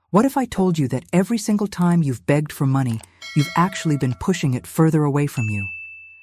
What if I told you that every single time you've begged for money, you've actually been pushing it further away from you?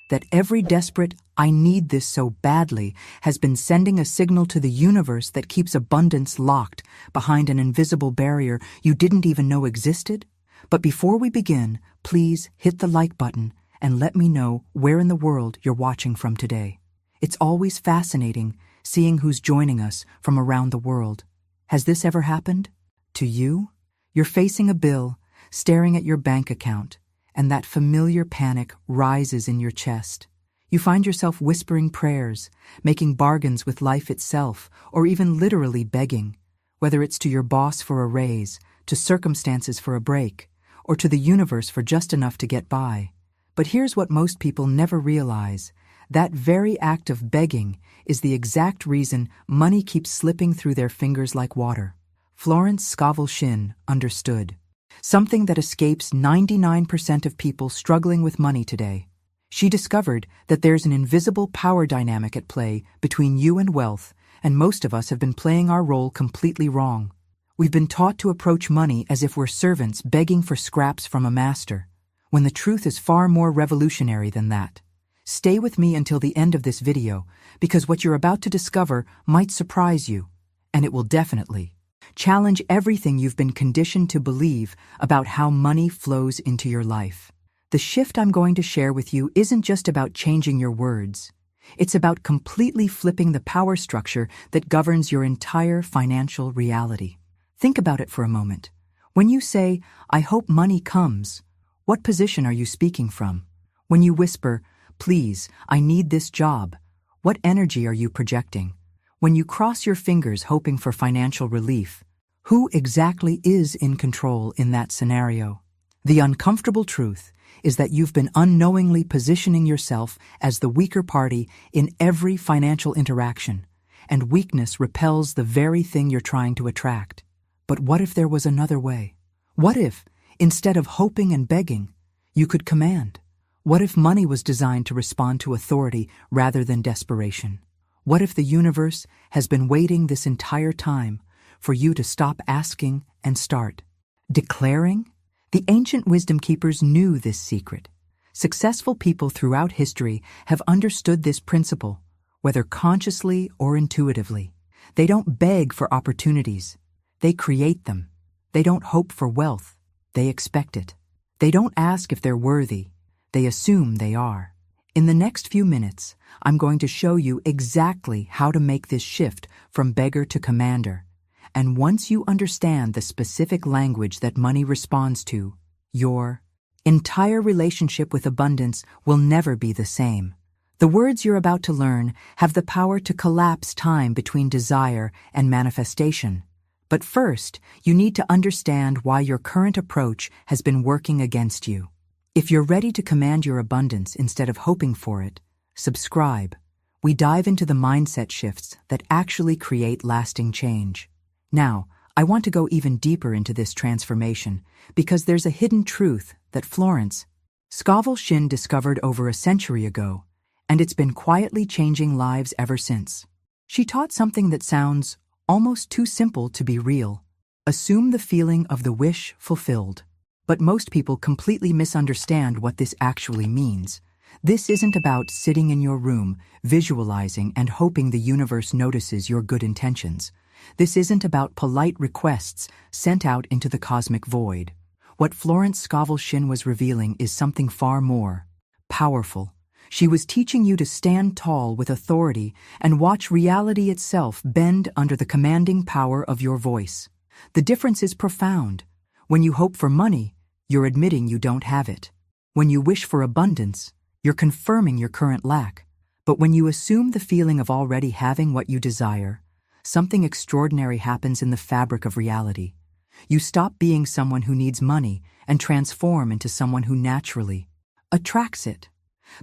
That every desperate, "I need this so badly," has been sending a signal to the universe that keeps abundance locked behind an invisible barrier you didn't even know existed? But before we begin, please hit the like button and let me know where in the world you're watching from today. It's always fascinating seeing who's joining us from around the world. Has this ever happened to you? You're facing a bill, staring at your bank account, and that familiar panic rises in your chest. You find yourself whispering prayers, making bargains with life itself, or even literally begging, whether it's to your boss for a raise, to circumstances for a break, or to the universe for just enough to get by. But here's what most people never realize. That very act of begging is the exact reason money keeps slipping through their fingers like water. Florence Scovel Shinn understood. Something that escapes 99% of people struggling with money today. She discovered that there's an invisible power dynamic at play between you and wealth, and most of us have been playing our role completely wrong. We've been taught to approach money as if we're servants begging for scraps from a master, when the truth is far more revolutionary than that. Stay with me until the end of this video, because what you're about to discover might surprise you, and it will definitely challenge everything you've been conditioned to believe about how money flows into your life. The shift I'm going to share with you isn't just about changing your words. It's about completely flipping the power structure that governs your entire financial reality. Think about it for a moment. When you say, "I hope money comes," what position are you speaking from? When you whisper, "Please, I need this job," what energy are you projecting? When you cross your fingers hoping for financial relief, who exactly is in control in that scenario? The uncomfortable truth is that you've been unknowingly positioning yourself as the weaker party in every financial interaction, and weakness repels the very thing you're trying to attract. But what if there was another way? What if, instead of hoping and begging, you could command? What if money was designed to respond to authority rather than desperation? What if the universe has been waiting this entire time for you to stop asking and start declaring? The ancient wisdom keepers knew this secret. Successful people throughout history have understood this principle, whether consciously or intuitively. They don't beg for opportunities. They create them. They don't hope for wealth. They expect it. They don't ask if they're worthy. They assume they are. In the next few minutes, I'm going to show you exactly how to make this shift from beggar to commander. And once you understand the specific language that money responds to, your entire relationship with abundance will never be the same. The words you're about to learn have the power to collapse time between desire and manifestation. But first, you need to understand why your current approach has been working against you. If you're ready to command your abundance instead of hoping for it, subscribe. We dive into the mindset shifts that actually create lasting change. Now, I want to go even deeper into this transformation because there's a hidden truth that Florence Scovel Shinn discovered over a century ago, and it's been quietly changing lives ever since. She taught something that sounds almost too simple to be real. Assume the feeling of the wish fulfilled. But most people completely misunderstand what this actually means. This isn't about sitting in your room, visualizing and hoping the universe notices your good intentions. This isn't about polite requests sent out into the cosmic void. What Florence Scovel Shinn was revealing is something far more powerful. She was teaching you to stand tall with authority and watch reality itself bend under the commanding power of your voice. The difference is profound. When you hope for money, you're admitting you don't have it. When you wish for abundance, you're confirming your current lack. But when you assume the feeling of already having what you desire, something extraordinary happens in the fabric of reality. You stop being someone who needs money and transform into someone who naturally attracts it.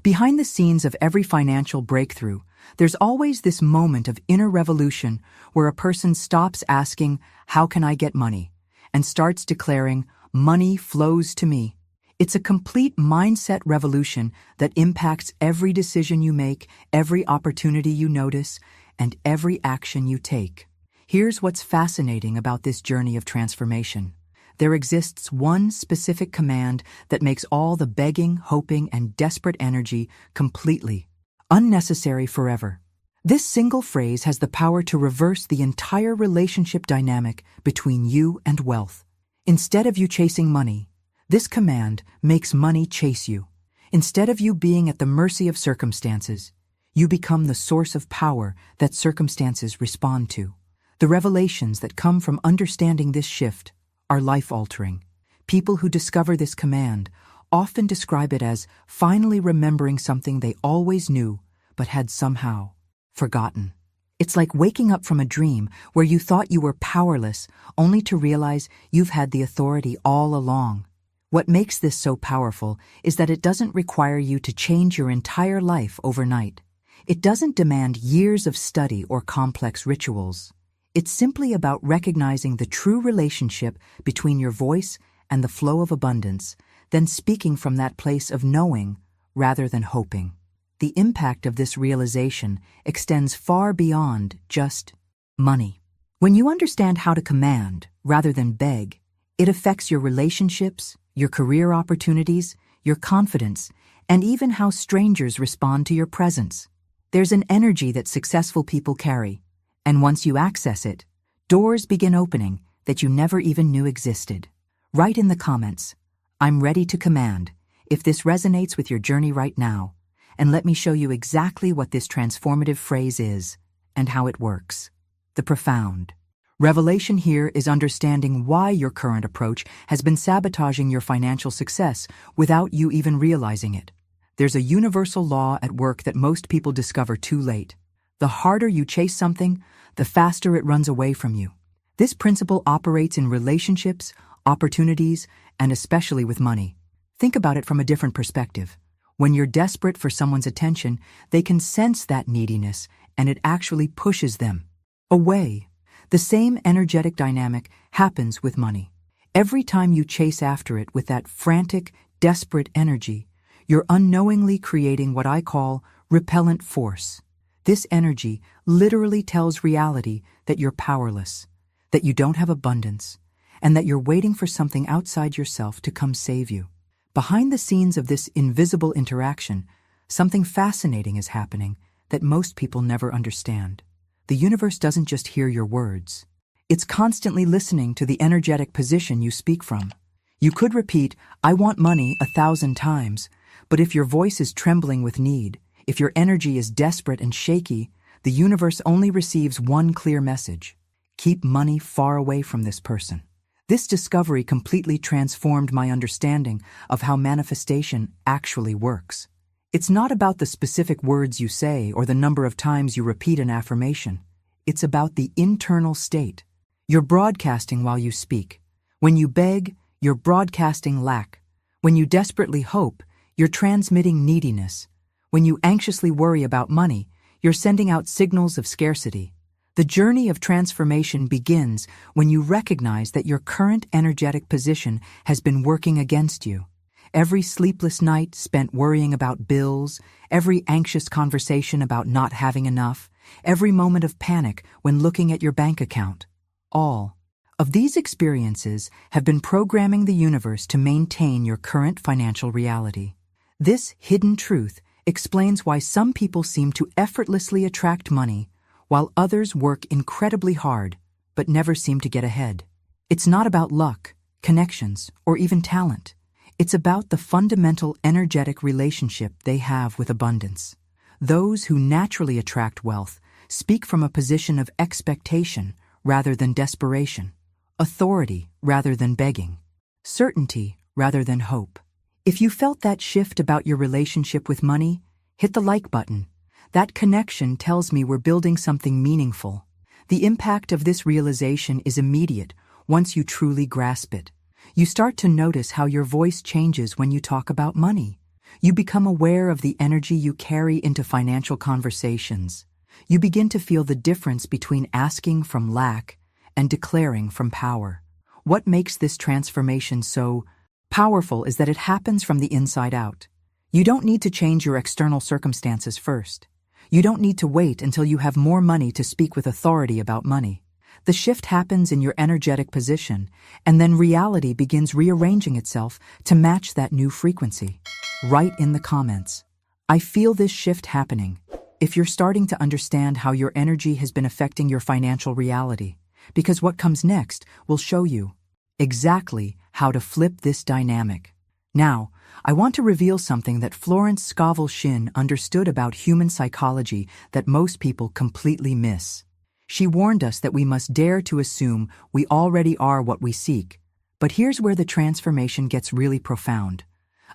Behind the scenes of every financial breakthrough, there's always this moment of inner revolution where a person stops asking, "How can I get money?" and starts declaring, "Money flows to me." It's a complete mindset revolution that impacts every decision you make, every opportunity you notice, and every action you take. Here's what's fascinating about this journey of transformation. there exists one specific command that makes all the begging, hoping, and desperate energy completely unnecessary forever. This single phrase has the power to reverse the entire relationship dynamic between you and wealth. Instead of you chasing money, this command makes money chase you. Instead of you being at the mercy of circumstances, you become the source of power that circumstances respond to. The revelations that come from understanding this shift are life-altering. People who discover this command often describe it as finally remembering something they always knew but had somehow forgotten. It's like waking up from a dream where you thought you were powerless only to realize you've had the authority all along. What makes this so powerful is that it doesn't require you to change your entire life overnight. It doesn't demand years of study or complex rituals. It's simply about recognizing the true relationship between your voice and the flow of abundance, then speaking from that place of knowing rather than hoping. The impact of this realization extends far beyond just money. When you understand how to command rather than beg, it affects your relationships, your career opportunities, your confidence, and even how strangers respond to your presence. There's an energy that successful people carry, and once you access it, doors begin opening that you never even knew existed. Write in the comments, "I'm ready to command," if this resonates with your journey right now, and let me show you exactly what this transformative phrase is and how it works. The profound revelation here is understanding why your current approach has been sabotaging your financial success without you even realizing it. There's a universal law at work that most people discover too late. The harder you chase something, the faster it runs away from you. This principle operates in relationships, opportunities, and especially with money. Think about it from a different perspective. When you're desperate for someone's attention, they can sense that neediness, and it actually pushes them away. The same energetic dynamic happens with money. Every time you chase after it with that frantic, desperate energy, you're unknowingly creating what I call repellent force. This energy literally tells reality that you're powerless, that you don't have abundance, and that you're waiting for something outside yourself to come save you. Behind the scenes of this invisible interaction, something fascinating is happening that most people never understand. The universe doesn't just hear your words. It's constantly listening to the energetic position you speak from. You could repeat, "I want money," 1,000 times, but if your voice is trembling with need, if your energy is desperate and shaky, the universe only receives one clear message: keep money far away from this person. This discovery completely transformed my understanding of how manifestation actually works. It's not about the specific words you say or the number of times you repeat an affirmation. It's about the internal state. You're broadcasting while you speak. When you beg, you're broadcasting lack. When you desperately hope, you're transmitting neediness. When you anxiously worry about money, you're sending out signals of scarcity. The journey of transformation begins when you recognize that your current energetic position has been working against you. Every sleepless night spent worrying about bills, every anxious conversation about not having enough, every moment of panic when looking at your bank account. All of these experiences have been programming the universe to maintain your current financial reality. This hidden truth explains why some people seem to effortlessly attract money, while others work incredibly hard but never seem to get ahead. It's not about luck, connections, or even talent. It's about the fundamental energetic relationship they have with abundance. Those who naturally attract wealth speak from a position of expectation rather than desperation, authority rather than begging, certainty rather than hope. If you felt that shift about your relationship with money, hit the like button. That connection tells me we're building something meaningful. The impact of this realization is immediate once you truly grasp it. You start to notice how your voice changes when you talk about money. You become aware of the energy you carry into financial conversations. You begin to feel the difference between asking from lack and declaring from power. What makes this transformation so powerful is that it happens from the inside out. You don't need to change your external circumstances first. You don't need to wait until you have more money to speak with authority about money. The shift happens in your energetic position, and then reality begins rearranging itself to match that new frequency. Write in the comments, "I feel this shift happening," if you're starting to understand how your energy has been affecting your financial reality, because what comes next will show you exactly how to flip this dynamic. Now, I want to reveal something that Florence Scovel Shinn understood about human psychology that most people completely miss. She warned us that we must dare to assume we already are what we seek. But here's where the transformation gets really profound.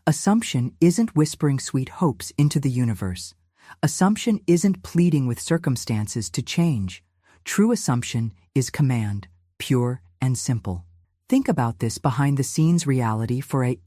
Assumption isn't whispering sweet hopes into the universe. Assumption isn't pleading with circumstances to change. True assumption is command, pure and simple. Think about this behind-the-scenes reality for a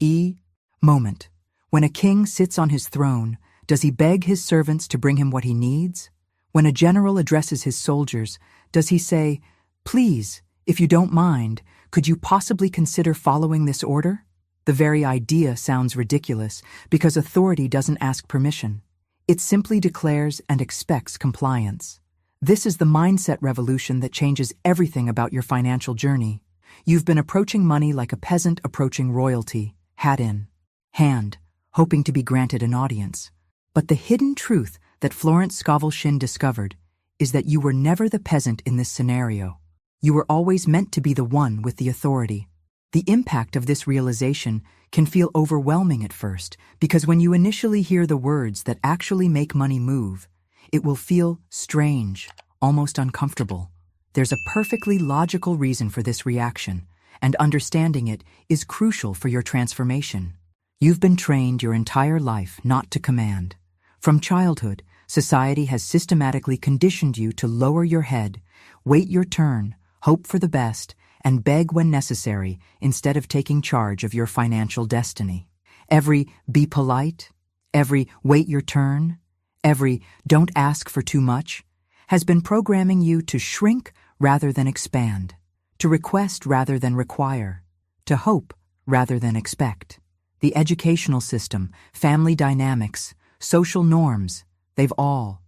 moment. When a king sits on his throne, does he beg his servants to bring him what he needs? When a general addresses his soldiers, does he say, "Please, if you don't mind, could you possibly consider following this order?" The very idea sounds ridiculous because authority doesn't ask permission. It simply declares and expects compliance. This is the mindset revolution that changes everything about your financial journey. You've been approaching money like a peasant approaching royalty, hat in hand, hoping to be granted an audience. But the hidden truth that Florence Scovel Shinn discovered is that you were never the peasant in this scenario. You were always meant to be the one with the authority. The impact of this realization can feel overwhelming at first, because when you initially hear the words that actually make money move, it will feel strange, almost uncomfortable. There's a perfectly logical reason for this reaction, and understanding it is crucial for your transformation. You've been trained your entire life not to command. From childhood, society has systematically conditioned you to lower your head, wait your turn, hope for the best, and beg when necessary instead of taking charge of your financial destiny. Every "be polite," every "wait your turn," every "don't ask for too much" has been programming you to shrink rather than expand, to request rather than require, to hope rather than expect. The educational system, family dynamics, social norms, they've all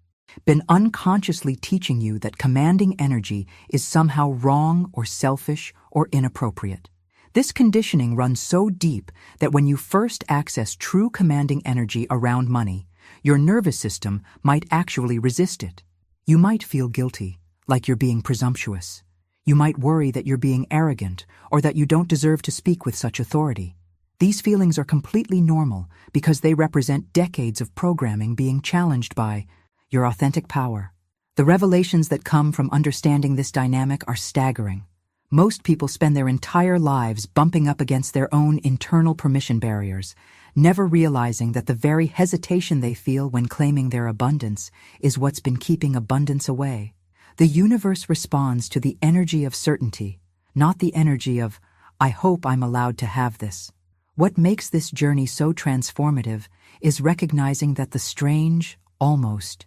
been unconsciously teaching you that commanding energy is somehow wrong or selfish or inappropriate. This conditioning runs so deep that when you first access true commanding energy around money, your nervous system might actually resist it. You might feel guilty, like you're being presumptuous. You might worry that you're being arrogant or that you don't deserve to speak with such authority. These feelings are completely normal because they represent decades of programming being challenged by your authentic power. The revelations that come from understanding this dynamic are staggering. Most people spend their entire lives bumping up against their own internal permission barriers, never realizing that the very hesitation they feel when claiming their abundance is what's been keeping abundance away. The universe responds to the energy of certainty, not the energy of, "I hope I'm allowed to have this." What makes this journey so transformative is recognizing that the strange, almost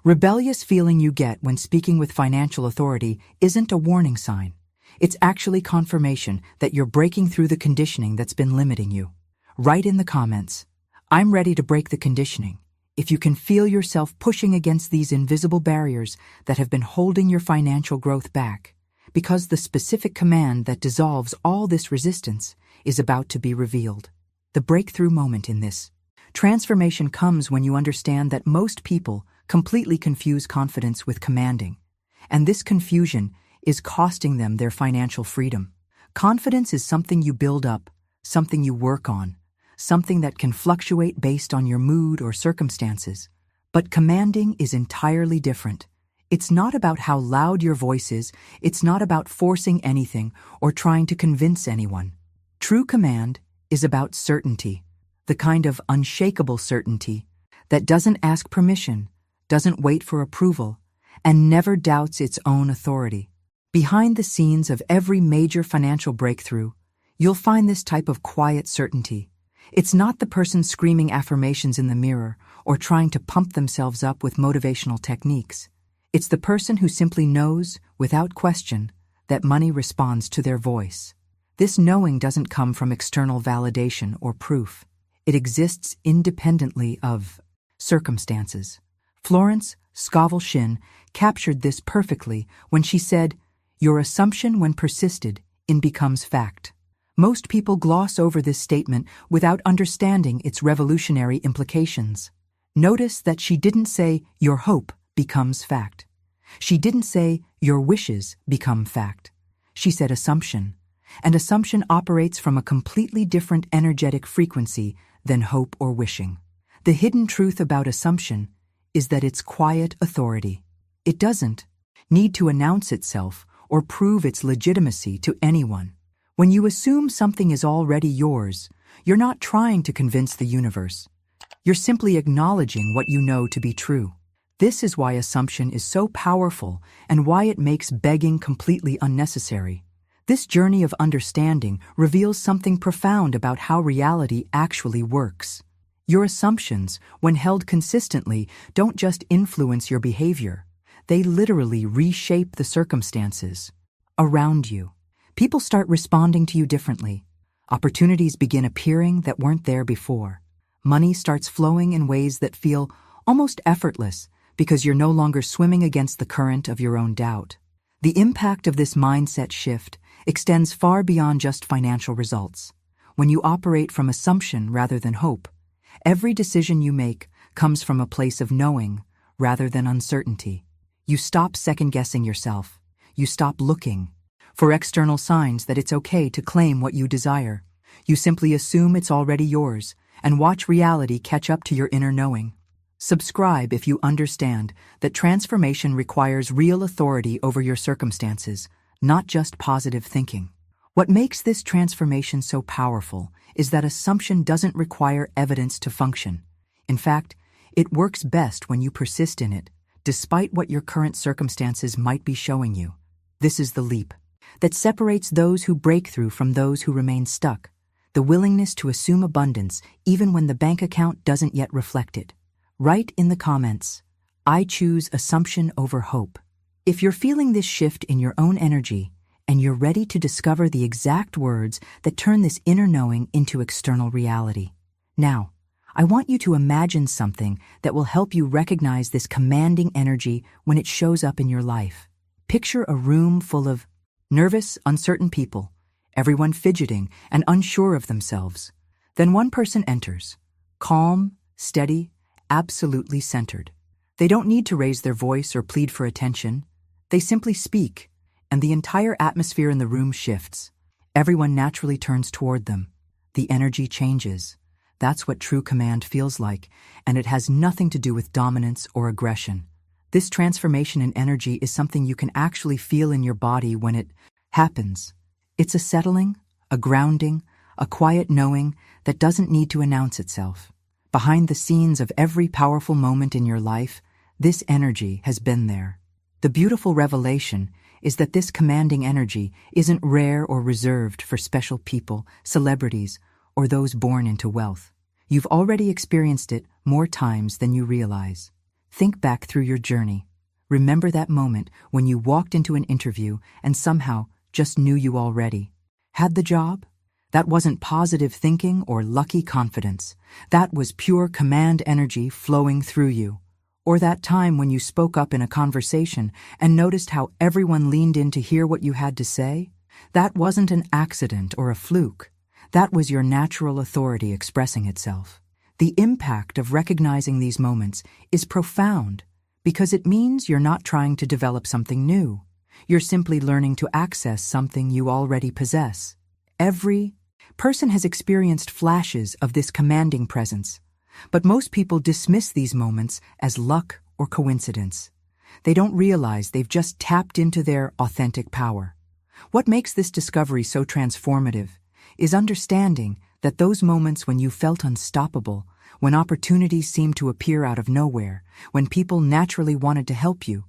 rebellious feeling you get when speaking with financial authority isn't a warning sign. It's actually confirmation that you're breaking through the conditioning that's been limiting you. Write in the comments, "I'm ready to break the conditioning," if you can feel yourself pushing against these invisible barriers that have been holding your financial growth back, because the specific command that dissolves all this resistance is about to be revealed. The breakthrough moment in this transformation comes when you understand that most people completely confuse confidence with commanding, and this confusion is costing them their financial freedom. Confidence is something you build up, something you work on, something that can fluctuate based on your mood or circumstances. But commanding is entirely different. It's not about how loud your voice is, it's not about forcing anything or trying to convince anyone. True command is about certainty, the kind of unshakable certainty that doesn't ask permission, doesn't wait for approval, and never doubts its own authority. Behind the scenes of every major financial breakthrough, you'll find this type of quiet certainty. It's not the person screaming affirmations in the mirror or trying to pump themselves up with motivational techniques. It's the person who simply knows, without question, that money responds to their voice. This knowing doesn't come from external validation or proof. It exists independently of circumstances. Florence Scovel Shinn captured this perfectly when she said, Your assumption, when persisted in, becomes fact. Most people gloss over this statement without understanding its revolutionary implications. Notice that she didn't say, your hope becomes fact. She didn't say, your wishes become fact. She said assumption. And assumption operates from a completely different energetic frequency than hope or wishing. The hidden truth about assumption is that it's quiet authority. It doesn't need to announce itself or prove its legitimacy to anyone. When you assume something is already yours, you're not trying to convince the universe. You're simply acknowledging what you know to be true. This is why assumption is so powerful and why it makes begging completely unnecessary. This journey of understanding reveals something profound about how reality actually works. Your assumptions, when held consistently, don't just influence your behavior. They literally reshape the circumstances around you. People start responding to you differently. Opportunities begin appearing that weren't there before. Money starts flowing in ways that feel almost effortless because you're no longer swimming against the current of your own doubt. The impact of this mindset shift extends far beyond just financial results. When you operate from assumption rather than hope, every decision you make comes from a place of knowing rather than uncertainty. You stop second-guessing yourself. You stop looking for external signs that it's okay to claim what you desire. You simply assume it's already yours and watch reality catch up to your inner knowing. Subscribe if you understand that transformation requires real authority over your circumstances, not just positive thinking. What makes this transformation so powerful is that assumption doesn't require evidence to function. In fact, it works best when you persist in it, despite what your current circumstances might be showing you. This is the leap that separates those who break through from those who remain stuck. The willingness to assume abundance even when the bank account doesn't yet reflect it. Write in the comments, I choose assumption over hope. If you're feeling this shift in your own energy and you're ready to discover the exact words that turn this inner knowing into external reality. Now, I want you to imagine something that will help you recognize this commanding energy when it shows up in your life. Picture a room full of nervous, uncertain people, everyone fidgeting and unsure of themselves. Then one person enters, calm, steady, absolutely centered. They don't need to raise their voice or plead for attention. They simply speak, and the entire atmosphere in the room shifts. Everyone naturally turns toward them. The energy changes. That's what true command feels like, and it has nothing to do with dominance or aggression. This transformation in energy is something you can actually feel in your body when it happens. It's a settling, a grounding, a quiet knowing that doesn't need to announce itself. Behind the scenes of every powerful moment in your life, this energy has been there. The beautiful revelation is that this commanding energy isn't rare or reserved for special people, celebrities, or those born into wealth. You've already experienced it more times than you realize. Think back through your journey. Remember that moment when you walked into an interview and somehow just knew you already had the job? That wasn't positive thinking or lucky confidence. That was pure command energy flowing through you. Or that time when you spoke up in a conversation and noticed how everyone leaned in to hear what you had to say? That wasn't an accident or a fluke. That was your natural authority expressing itself. The impact of recognizing these moments is profound because it means you're not trying to develop something new. You're simply learning to access something you already possess. Every person has experienced flashes of this commanding presence, but most people dismiss these moments as luck or coincidence. They don't realize they've just tapped into their authentic power. What makes this discovery so transformative is understanding that those moments when you felt unstoppable, when opportunities seemed to appear out of nowhere, when people naturally wanted to help you,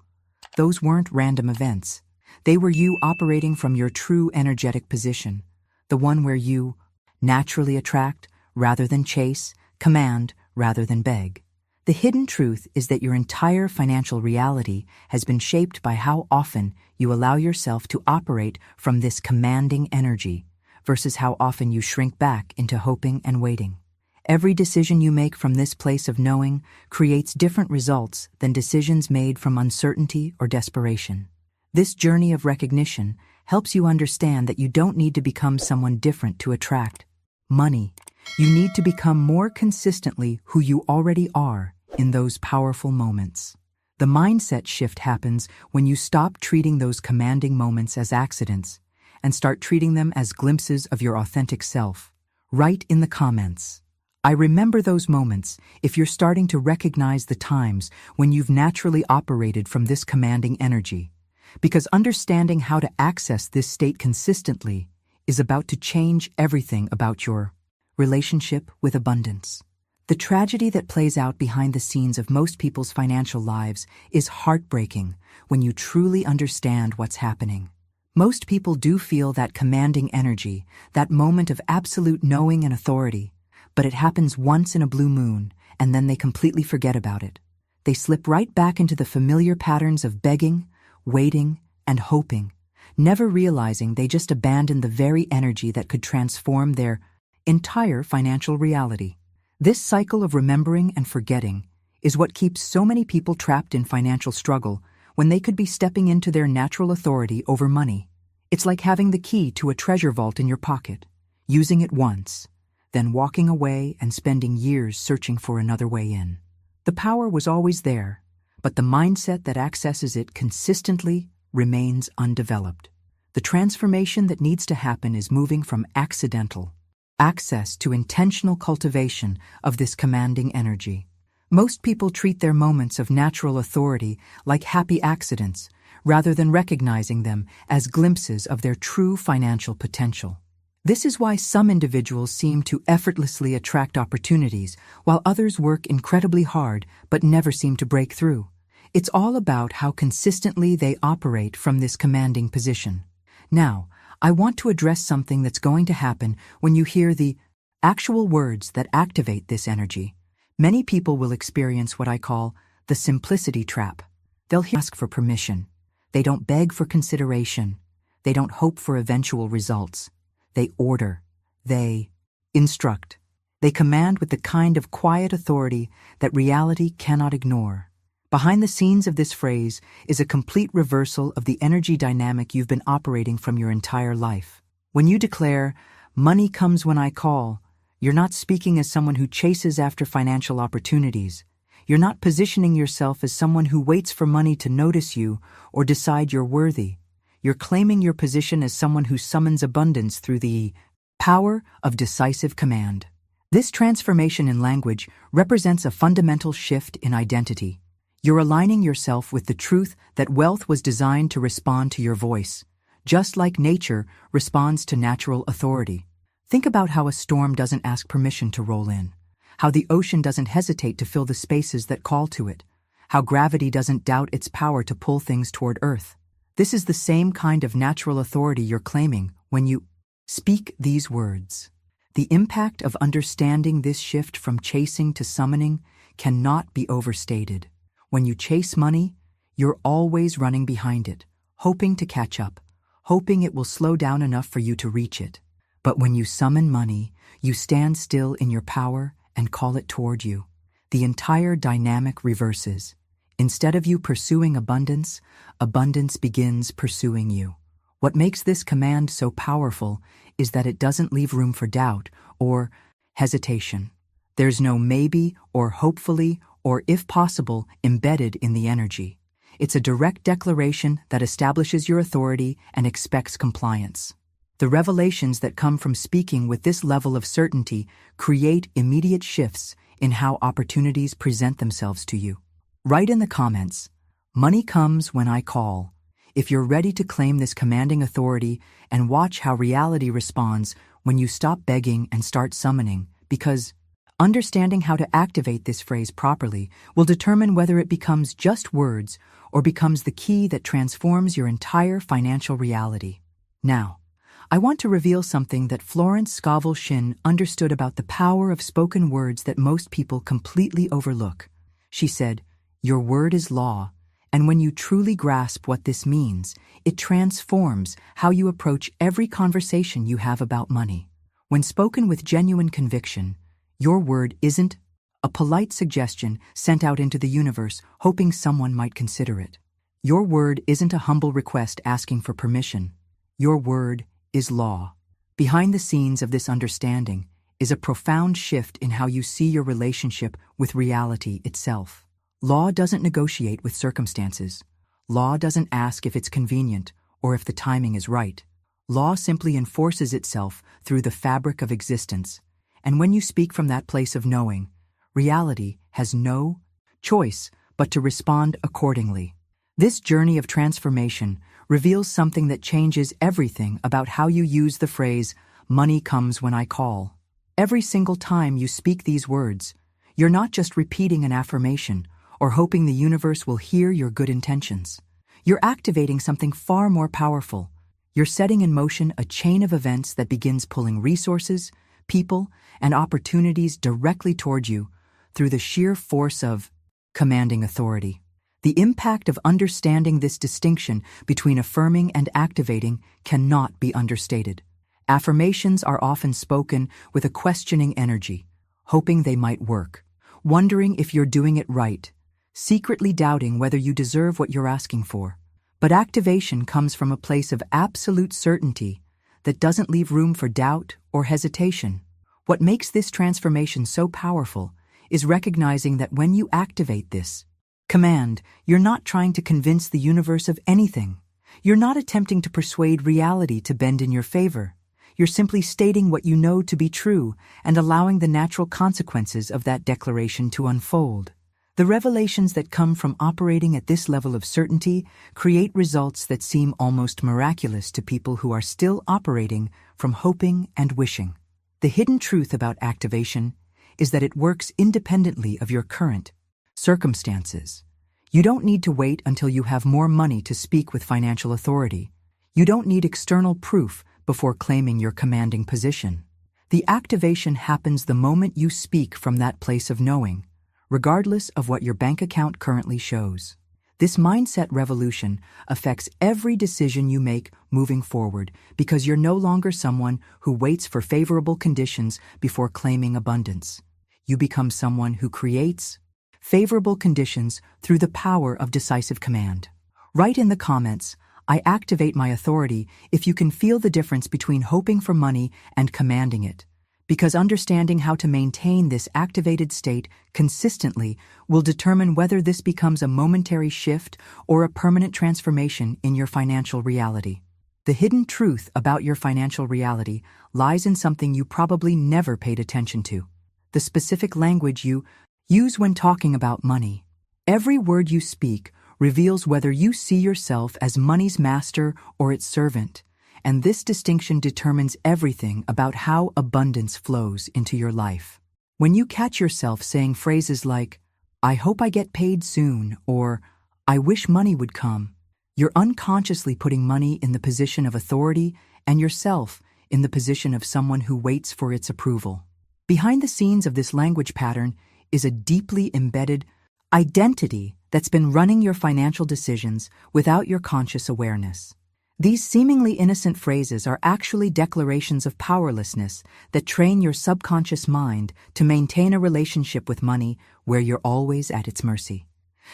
those weren't random events. They were you operating from your true energetic position, the one where you naturally attract rather than chase, command rather than beg. The hidden truth is that your entire financial reality has been shaped by how often you allow yourself to operate from this commanding energy versus how often you shrink back into hoping and waiting. Every decision you make from this place of knowing creates different results than decisions made from uncertainty or desperation. This journey of recognition helps you understand that you don't need to become someone different to attract money. You need to become more consistently who you already are in those powerful moments. The mindset shift happens when you stop treating those commanding moments as accidents and start treating them as glimpses of your authentic self. Write in the comments, "I remember those moments," if you're starting to recognize the times when you've naturally operated from this commanding energy. Because understanding how to access this state consistently is about to change everything about your relationship with abundance. The tragedy that plays out behind the scenes of most people's financial lives is heartbreaking when you truly understand what's happening. Most people do feel that commanding energy, that moment of absolute knowing and authority, but it happens once in a blue moon, and then they completely forget about it. They slip right back into the familiar patterns of begging, waiting, and hoping, never realizing they just abandoned the very energy that could transform their entire financial reality. This cycle of remembering and forgetting is what keeps so many people trapped in financial struggle when they could be stepping into their natural authority over money. It's like having the key to a treasure vault in your pocket, using it once, then walking away and spending years searching for another way in. The power was always there, but the mindset that accesses it consistently remains undeveloped. The transformation that needs to happen is moving from accidental access to intentional cultivation of this commanding energy. Most people treat their moments of natural authority like happy accidents, rather than recognizing them as glimpses of their true financial potential. This is why some individuals seem to effortlessly attract opportunities, while others work incredibly hard but never seem to break through. It's all about how consistently they operate from this commanding position. Now, I want to address something that's going to happen when you hear the actual words that activate this energy. Many people will experience what I call the simplicity trap. They'll ask for permission. They don't beg for consideration. They don't hope for eventual results. They order. They instruct. They command with the kind of quiet authority that reality cannot ignore. Behind the scenes of this phrase is a complete reversal of the energy dynamic you've been operating from your entire life. When you declare, "Money comes when I call," you're not speaking as someone who chases after financial opportunities. You're not positioning yourself as someone who waits for money to notice you or decide you're worthy. You're claiming your position as someone who summons abundance through the power of decisive command. This transformation in language represents a fundamental shift in identity. You're aligning yourself with the truth that wealth was designed to respond to your voice, just like nature responds to natural authority. Think about how a storm doesn't ask permission to roll in, how the ocean doesn't hesitate to fill the spaces that call to it, how gravity doesn't doubt its power to pull things toward Earth. This is the same kind of natural authority you're claiming when you speak these words. The impact of understanding this shift from chasing to summoning cannot be overstated. When you chase money, you're always running behind it, hoping to catch up, hoping it will slow down enough for you to reach it. But when you summon money, you stand still in your power and call it toward you. The entire dynamic reverses. Instead of you pursuing abundance, abundance begins pursuing you. What makes this command so powerful is that it doesn't leave room for doubt or hesitation. There's no maybe or hopefully or if possible embedded in the energy. It's a direct declaration that establishes your authority and expects compliance. The revelations that come from speaking with this level of certainty create immediate shifts in how opportunities present themselves to you. Write in the comments, "Money comes when I call," if you're ready to claim this commanding authority, and watch how reality responds when you stop begging and start summoning, because understanding how to activate this phrase properly will determine whether it becomes just words or becomes the key that transforms your entire financial reality. Now, I want to reveal something that Florence Scovel Shinn understood about the power of spoken words that most people completely overlook. She said, "Your word is law, and when you truly grasp what this means, it transforms how you approach every conversation you have about money. When spoken with genuine conviction, your word isn't a polite suggestion sent out into the universe hoping someone might consider it. Your word isn't a humble request asking for permission. Your word is law. Behind the scenes of this understanding is a profound shift in how you see your relationship with reality itself. Law doesn't negotiate with circumstances. Law doesn't ask if it's convenient or if the timing is right. Law simply enforces itself through the fabric of existence. And when you speak from that place of knowing, reality has no choice but to respond accordingly. This journey of transformation reveals something that changes everything about how you use the phrase, "money comes when I call." Every single time you speak these words, you're not just repeating an affirmation or hoping the universe will hear your good intentions. You're activating something far more powerful. You're setting in motion a chain of events that begins pulling resources, people, and opportunities directly toward you through the sheer force of commanding authority. The impact of understanding this distinction between affirming and activating cannot be understated. Affirmations are often spoken with a questioning energy, hoping they might work, wondering if you're doing it right, secretly doubting whether you deserve what you're asking for. But activation comes from a place of absolute certainty that doesn't leave room for doubt or hesitation. What makes this transformation so powerful is recognizing that when you activate this command, you're not trying to convince the universe of anything. You're not attempting to persuade reality to bend in your favor. You're simply stating what you know to be true and allowing the natural consequences of that declaration to unfold. The revelations that come from operating at this level of certainty create results that seem almost miraculous to people who are still operating from hoping and wishing. The hidden truth about activation is that it works independently of your current circumstances. You don't need to wait until you have more money to speak with financial authority. You don't need external proof before claiming your commanding position. The activation happens the moment you speak from that place of knowing, regardless of what your bank account currently shows. This mindset revolution affects every decision you make moving forward because you're no longer someone who waits for favorable conditions before claiming abundance. You become someone who creates favorable conditions through the power of decisive command. Write in the comments, "I activate my authority," if you can feel the difference between hoping for money and commanding it, because understanding how to maintain this activated state consistently will determine whether this becomes a momentary shift or a permanent transformation in your financial reality. The hidden truth about your financial reality lies in something you probably never paid attention to: the specific language you use when talking about money. Every word you speak reveals whether you see yourself as money's master or its servant, and this distinction determines everything about how abundance flows into your life. When you catch yourself saying phrases like, "I hope I get paid soon," or "I wish money would come," you're unconsciously putting money in the position of authority and yourself in the position of someone who waits for its approval. Behind the scenes of this language pattern is a deeply embedded identity that's been running your financial decisions without your conscious awareness. These seemingly innocent phrases are actually declarations of powerlessness that train your subconscious mind to maintain a relationship with money where you're always at its mercy.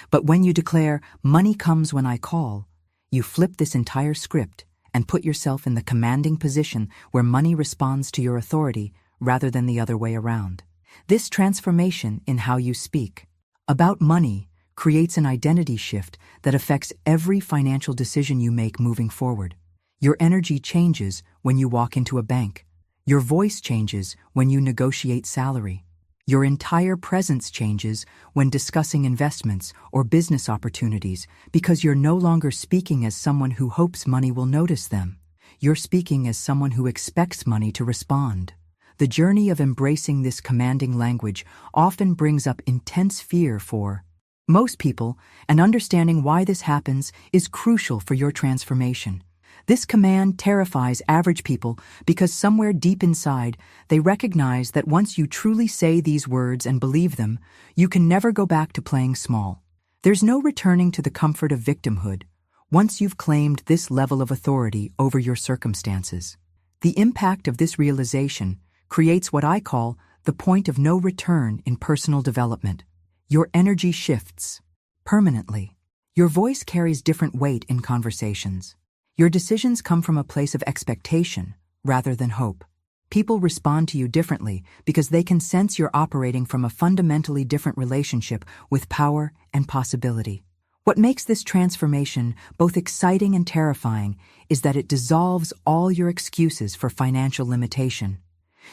But when you declare, "Money comes when I call," you flip this entire script and put yourself in the commanding position where money responds to your authority rather than the other way around. This transformation in how you speak about money creates an identity shift that affects every financial decision you make moving forward. Your energy changes when you walk into a bank. Your voice changes when you negotiate salary. Your entire presence changes when discussing investments or business opportunities because you're no longer speaking as someone who hopes money will notice them. You're speaking as someone who expects money to respond. The journey of embracing this commanding language often brings up intense fear for most people, and understanding why this happens is crucial for your transformation. This command terrifies average people because somewhere deep inside, they recognize that once you truly say these words and believe them, you can never go back to playing small. There's no returning to the comfort of victimhood once you've claimed this level of authority over your circumstances. The impact of this realization creates what I call the point of no return in personal development. Your energy shifts permanently. Your voice carries different weight in conversations. Your decisions come from a place of expectation rather than hope. People respond to you differently because they can sense you're operating from a fundamentally different relationship with power and possibility. What makes this transformation both exciting and terrifying is that it dissolves all your excuses for financial limitation.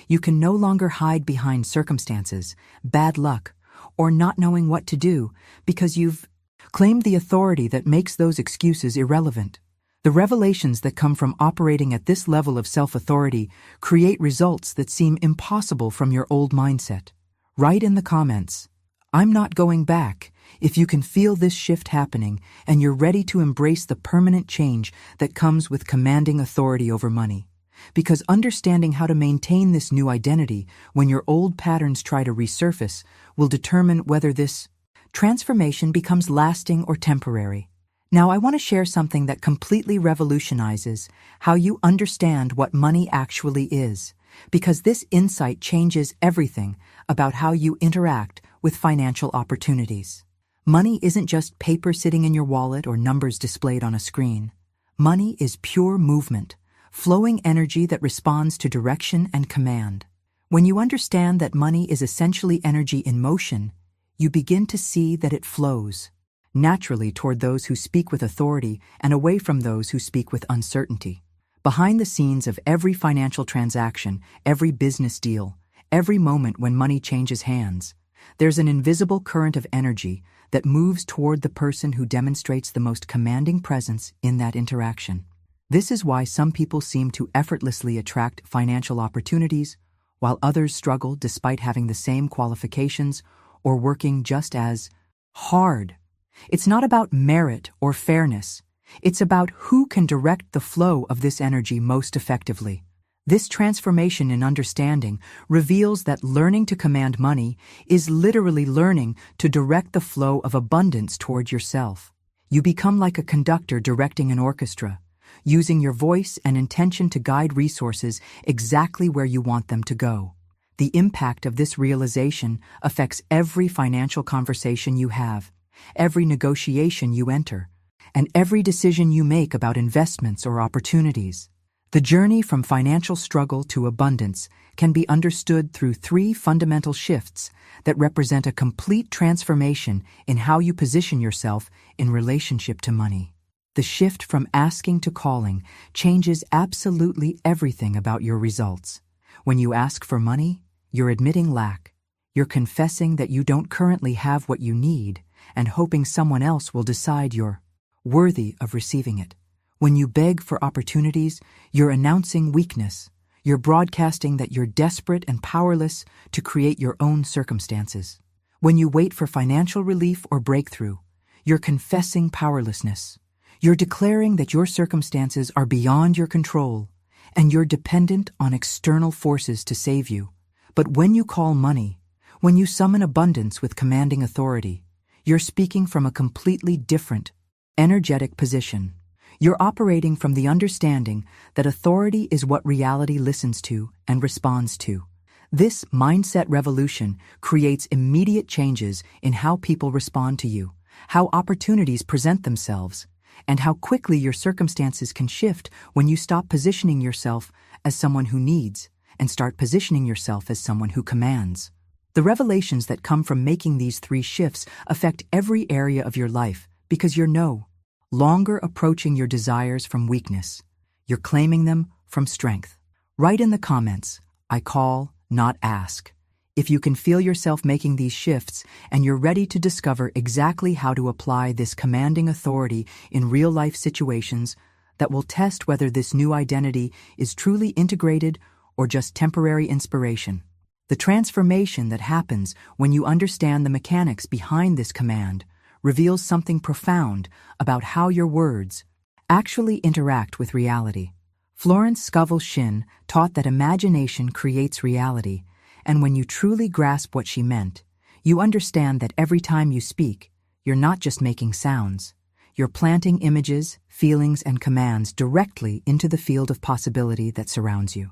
You can no longer hide behind circumstances, bad luck, or not knowing what to do because you've claimed the authority that makes those excuses irrelevant. The revelations that come from operating at this level of self-authority create results that seem impossible from your old mindset. Write in the comments, "I'm not going back," if you can feel this shift happening and you're ready to embrace the permanent change that comes with commanding authority over money. Because understanding how to maintain this new identity when your old patterns try to resurface will determine whether this transformation becomes lasting or temporary. Now, I want to share something that completely revolutionizes how you understand what money actually is, because this insight changes everything about how you interact with financial opportunities. Money isn't just paper sitting in your wallet or numbers displayed on a screen. Money is pure movement, flowing energy that responds to direction and command. When you understand that money is essentially energy in motion, you begin to see that it flows naturally toward those who speak with authority and away from those who speak with uncertainty. Behind the scenes of every financial transaction, every business deal, every moment when money changes hands, there's an invisible current of energy that moves toward the person who demonstrates the most commanding presence in that interaction. This is why some people seem to effortlessly attract financial opportunities, while others struggle despite having the same qualifications or working just as hard. It's not about merit or fairness. It's about who can direct the flow of this energy most effectively. This transformation in understanding reveals that learning to command money is literally learning to direct the flow of abundance toward yourself. You become like a conductor directing an orchestra, using your voice and intention to guide resources exactly where you want them to go. The impact of this realization affects every financial conversation you have, every negotiation you enter, and every decision you make about investments or opportunities. The journey from financial struggle to abundance can be understood through three fundamental shifts that represent a complete transformation in how you position yourself in relationship to money. The shift from asking to calling changes absolutely everything about your results. When you ask for money, you're admitting lack. You're confessing that you don't currently have what you need and hoping someone else will decide you're worthy of receiving it. When you beg for opportunities, you're announcing weakness. You're broadcasting that you're desperate and powerless to create your own circumstances. When you wait for financial relief or breakthrough, you're confessing powerlessness. You're declaring that your circumstances are beyond your control and you're dependent on external forces to save you. But when you call money, when you summon abundance with commanding authority, you're speaking from a completely different, energetic position. You're operating from the understanding that authority is what reality listens to and responds to. This mindset revolution creates immediate changes in how people respond to you, how opportunities present themselves, and how quickly your circumstances can shift when you stop positioning yourself as someone who needs and start positioning yourself as someone who commands. The revelations that come from making these three shifts affect every area of your life because you're no longer approaching your desires from weakness. You're claiming them from strength. Write in the comments, "I call, not ask," if you can feel yourself making these shifts and you're ready to discover exactly how to apply this commanding authority in real-life situations that will test whether this new identity is truly integrated or just temporary inspiration. The transformation that happens when you understand the mechanics behind this command reveals something profound about how your words actually interact with reality. Florence Scovel Shinn taught that imagination creates reality, and when you truly grasp what she meant, you understand that every time you speak, you're not just making sounds. You're planting images, feelings, and commands directly into the field of possibility that surrounds you.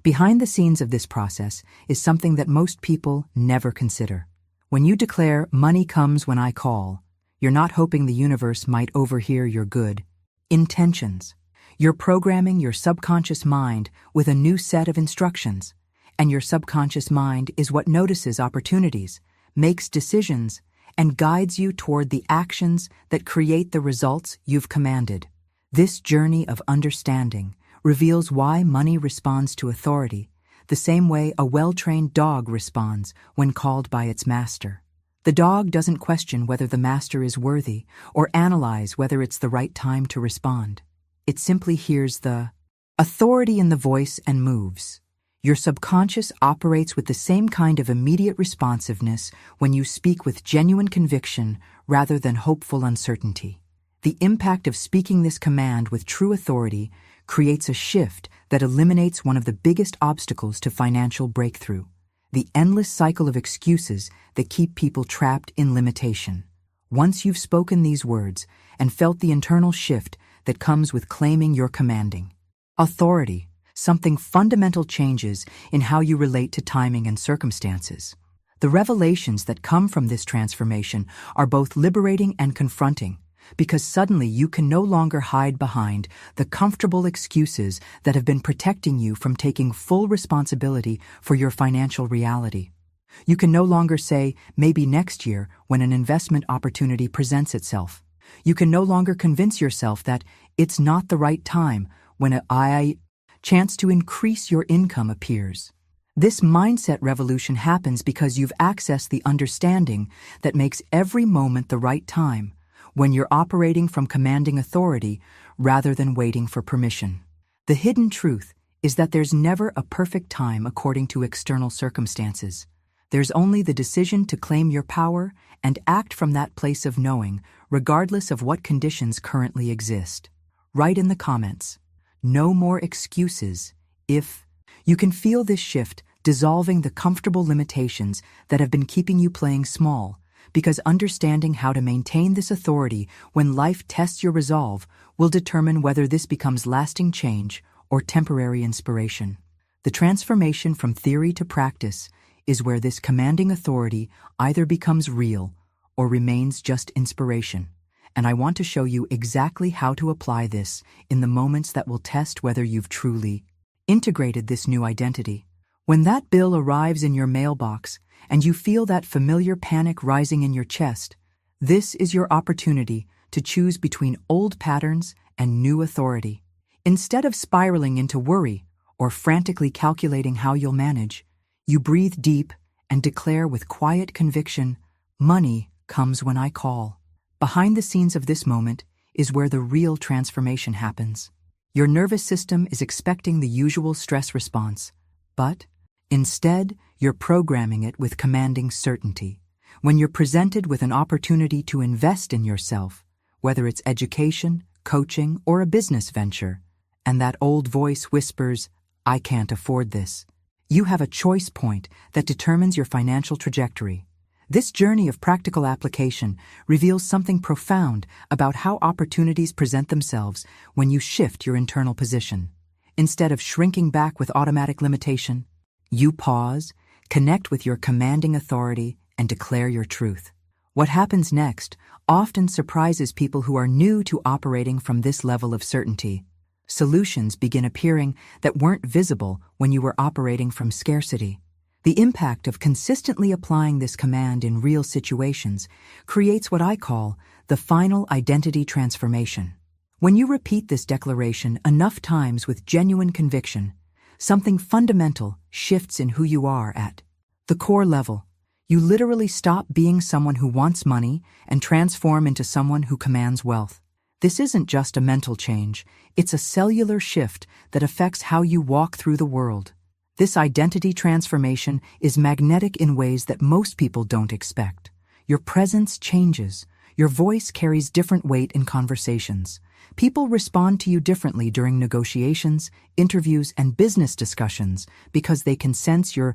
Behind the scenes of this process is something that most people never consider. When you declare, "Money comes when I call," You're not hoping the universe might overhear your good intentions. You're programming your subconscious mind with a new set of instructions, and your subconscious mind is what notices opportunities, makes decisions, and guides you toward the actions that create the results you've commanded. This journey of understanding reveals why money responds to authority the same way a well-trained dog responds when called by its master. The dog doesn't question whether the master is worthy or analyze whether it's the right time to respond. It simply hears the authority in the voice and moves. Your subconscious operates with the same kind of immediate responsiveness when you speak with genuine conviction rather than hopeful uncertainty. The impact of speaking this command with true authority creates a shift that eliminates one of the biggest obstacles to financial breakthrough: the endless cycle of excuses that keep people trapped in limitation. Once you've spoken these words and felt the internal shift that comes with claiming your commanding authority, something fundamental changes in how you relate to timing and circumstances. The revelations that come from this transformation are both liberating and confronting, because suddenly you can no longer hide behind the comfortable excuses that have been protecting you from taking full responsibility for your financial reality. You can no longer say, maybe next year when an investment opportunity presents itself. You can no longer convince yourself that it's not the right time when a chance to increase your income appears. This mindset revolution happens because you've accessed the understanding that makes every moment the right time, when you're operating from commanding authority rather than waiting for permission. The hidden truth is that there's never a perfect time according to external circumstances. There's only the decision to claim your power and act from that place of knowing, regardless of what conditions currently exist. Write in the comments, "No more excuses," if you can feel this shift dissolving the comfortable limitations that have been keeping you playing small, because understanding how to maintain this authority when life tests your resolve will determine whether this becomes lasting change or temporary inspiration. The transformation from theory to practice is where this commanding authority either becomes real or remains just inspiration. And I want to show you exactly how to apply this in the moments that will test whether you've truly integrated this new identity. When that bill arrives in your mailbox and you feel that familiar panic rising in your chest, this is your opportunity to choose between old patterns and new authority. Instead of spiraling into worry or frantically calculating how you'll manage, you breathe deep and declare with quiet conviction, "Money comes when I call." Behind the scenes of this moment is where the real transformation happens. Your nervous system is expecting the usual stress response, but instead, you're programming it with commanding certainty. When you're presented with an opportunity to invest in yourself, whether it's education, coaching, or a business venture, and that old voice whispers, "I can't afford this," you have a choice point that determines your financial trajectory. This journey of practical application reveals something profound about how opportunities present themselves when you shift your internal position. Instead of shrinking back with automatic limitation, you pause, connect with your commanding authority, and declare your truth. What happens next often surprises people who are new to operating from this level of certainty. Solutions begin appearing that weren't visible when you were operating from scarcity. The impact of consistently applying this command in real situations creates what I call the final identity transformation. When you repeat this declaration enough times with genuine conviction, something fundamental shifts in who you are at the core level. You literally stop being someone who wants money and transform into someone who commands wealth. This isn't just a mental change, it's a cellular shift that affects how you walk through the world. This identity transformation is magnetic in ways that most people don't expect. Your presence changes. Your voice carries different weight in conversations. People respond to you differently during negotiations, interviews, and business discussions because they can sense you're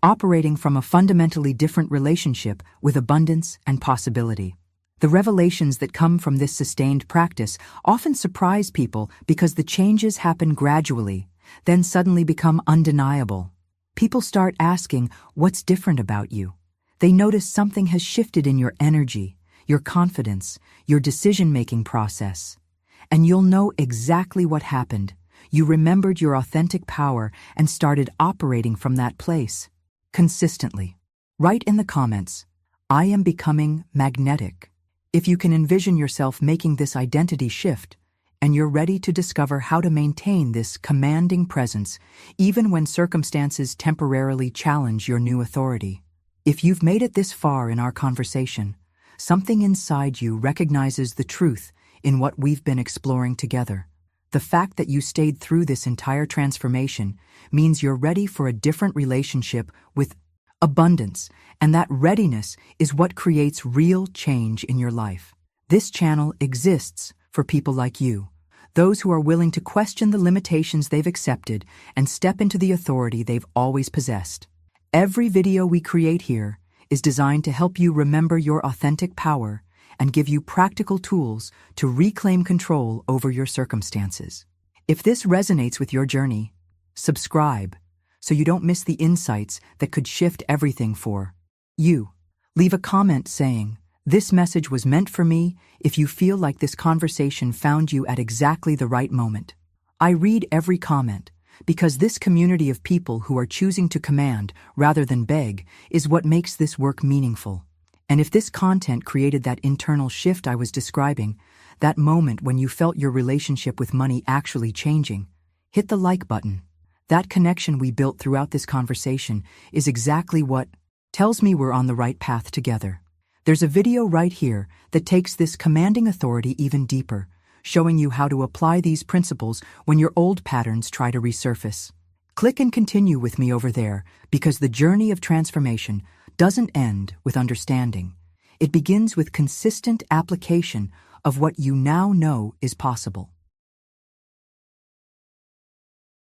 operating from a fundamentally different relationship with abundance and possibility. The revelations that come from this sustained practice often surprise people because the changes happen gradually, then suddenly become undeniable. People start asking, "What's different about you?" They notice something has shifted in your energy, your confidence, your decision-making process. And you'll know exactly what happened. You remembered your authentic power and started operating from that place. Consistently. Write in the comments, "I am becoming magnetic." If you can envision yourself making this identity shift, and you're ready to discover how to maintain this commanding presence even when circumstances temporarily challenge your new authority. If you've made it this far in our conversation, something inside you recognizes the truth in what we've been exploring together. The fact that you stayed through this entire transformation means you're ready for a different relationship with abundance, and that readiness is what creates real change in your life. This channel exists for people like you, those who are willing to question the limitations they've accepted and step into the authority they've always possessed. Every video we create here is designed to help you remember your authentic power and give you practical tools to reclaim control over your circumstances. If this resonates with your journey, subscribe so you don't miss the insights that could shift everything for you. Leave a comment saying, "This message was meant for me," if you feel like this conversation found you at exactly the right moment. I read every comment because this community of people who are choosing to command rather than beg is what makes this work meaningful. And if this content created that internal shift I was describing, that moment when you felt your relationship with money actually changing, hit the like button. That connection we built throughout this conversation is exactly what tells me we're on the right path together. There's a video right here that takes this commanding authority even deeper, showing you how to apply these principles when your old patterns try to resurface. Click and continue with me over there, because the journey of transformation doesn't end with understanding. It begins with consistent application of what you now know is possible.